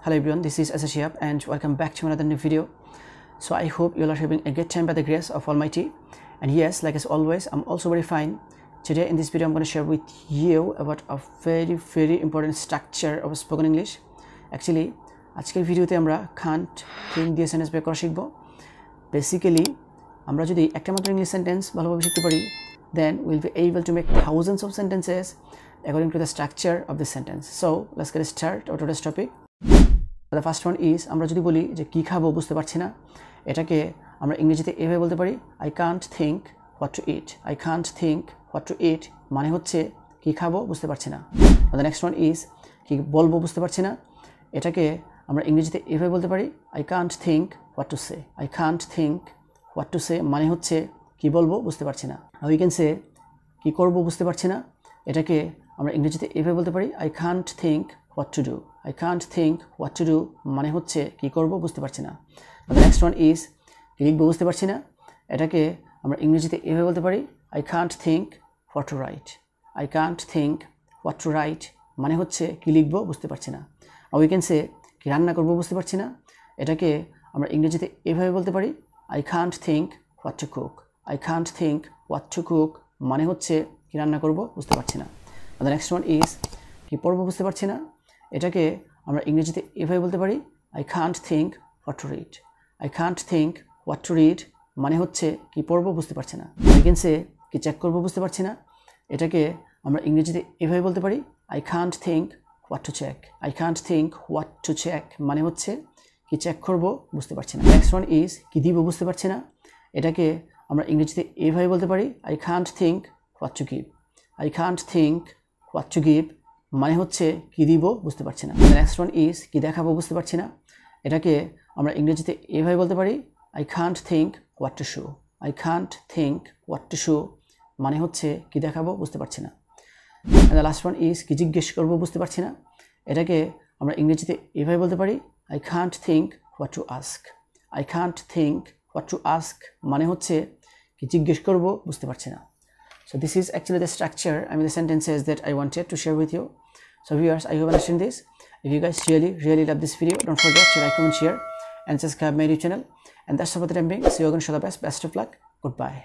Hello everyone, this is Asa Shihab and welcome back to another new video. So I hope you all are having a good time by the grace of Almighty. And yes, like as always, I'm also very fine. Today in this video I'm going to share with you about a very important structure of spoken English. Actually, আজকের ভিডিওতে আমরা can't think দিয়ে sentence বের করা শিখব। Basically, আমরা যদি একটা মাত্র ইংলিশ সেন্টেন্স ভালোভাবে শিখতে পারি, then we'll be able to make thousands of sentences according to the structure of the sentence. So let's get started on today's topic. The first one is আমরা যদি বলি যে কি খাবো বুঝতে পারছি না, এটাকে আমরা ইংরেজিতে এভাবে বলতে পারি I can't think what to eat. I can't think what to eat মানে হচ্ছে কি খাবো বুঝতে পারছি না। The next one is কি বলবো বুঝতে পারছি না, এটাকে আমরা ইংরেজিতে এভাবে বলতে পারি I can't think what to say. I can't think what to say মানে হচ্ছে কি বলবো বুঝতে পারছি না। We can say কি করব বুঝতে পারছি না, এটাকে আমরা ইংরেজিতে এভাবে বলতে পারি I can't think what to do. I can't think what to do মানে হচ্ছে কি করব বুঝতে পারছি না। The next one is কি লিখবো বুঝতে পারছি না, এটাকে আমরা ইংরেজিতে এভাবে বলতে পারি I can't think what to write. I can't think what to write মানে হচ্ছে কি লিখবো বুঝতে পারছি না। We can say কি রান্না করব বুঝতে পারছি না, এটাকে আমরা ইংরেজিতে এভাবে বলতে পারি I can't think what to cook. I can't think what to cook মানে হচ্ছে কি রান্না করব বুঝতে পারছি না। The next one is কি পড়ব বুঝতে পারছি না, এটাকে আমরা ইংরেজিতে এভাবে বলতে পারি I can't think what to read. I can't think what to read মানে হচ্ছে কি পড়ব বুঝতে পারছি না। We can say কি চেক করব বুঝতে পারছি না, এটাকে আমরা ইংরেজিতে এভাবে বলতে পারি I can't think what to check. I can't think what to check মানে হচ্ছে কি চেক করব বুঝতে পারছি না। Next one is কি দিব বুঝতে পারছি না, এটাকে আমরা ইংরেজিতে এভাবে বলতে পারি I can't think what to give. I can't think what to give মানে হচ্ছে কি দিব বুঝতে পারছি না। The next one is কি দেখাবো বুঝতে পারছি না, এটাকে আমরা ইংরেজিতে এভাবে বলতে পারি I can't think what to show. I can't think what to show মানে হচ্ছে কি দেখাবো বুঝতে পারছি না। And the last one is কি জিজ্ঞেস করব বুঝতে পারছি না, এটাকে আমরা ইংরেজিতে এভাবে বলতে পারি I can't think what to ask. I can't think what to ask মানে হচ্ছে কি জিজ্ঞেস করব বুঝতে পারছি না। So this is actually the structure, the sentences that I wanted to share with you. So viewers, I hope you understand this. If you guys really love this video, don't forget to like, comment, share and subscribe my YouTube channel. And that's all for the time being. See you again. All the best of luck. Goodbye.